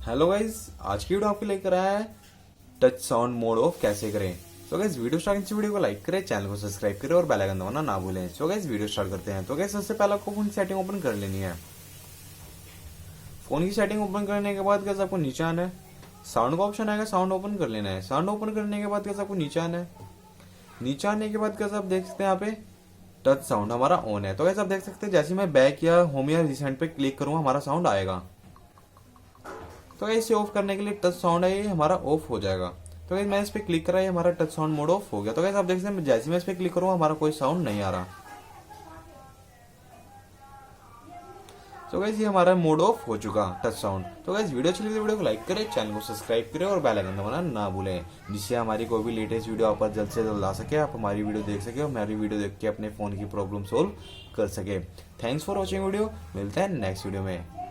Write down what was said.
Hello guys, आज की video आपके लेकर आया है टच साउंड मोड ऑफ कैसे करें। सो गाइस, वीडियो स्टार्टिंग से वीडियो को लाइक करें, चैनल को सब्सक्राइब करें और बेल आइकन दबाना ना भूलें। सो गाइस, वीडियो स्टार्ट करते हैं। तो गाइस, सबसे पहले आपको फोन की सेटिंग ओपन कर लेनी है। फोन की सेटिंग ओपन करने के बाद गाइस आपको नीचे आना है, साउंड का ऑप्शन आएगा, साउंड ओपन कर लेना है। साउंड ओपन करने के बाद गाइस आपको नीचे आना है। नीचे आने के बाद गाइस आप देख सकते हैं यहाँ पे टच साउंड हमारा ऑन है। तो गाइस आप देख सकते हैं जैसे मैं बैक या होम या रिसेंट पे क्लिक करूंगा हमारा साउंड आएगा। तो इसे ऑफ करने के लिए टच साउंड है ये हमारा ऑफ हो जाएगा। तो मैं इस पे क्लिक करा, ये हमारा टच साउंड मोड ऑफ हो गया। तो गाइस आप देख सकते हैं जैसे मैं इस पे क्लिक करूंगा हमारा कोई साउंड नहीं आ रहा। तो गाइस ये हमारा मोड ऑफ हो चुका टच साउंड। तो गाइस वीडियो अच्छी लगी तो वीडियो को लाइक करें, चैनल को सब्सक्राइब करें और बेल आइकन दबाना ना भूलें, जिससे हमारी कोई भी लेटेस्ट वीडियो आप पर जल्द से जल्द आ सके, आप हमारी वीडियो देख सके और हमारी वीडियो देख के अपने फोन की प्रॉब्लम सोल्व कर सके। थैंक्स फॉर वॉचिंग वीडियो, मिलते हैं नेक्स्ट वीडियो में।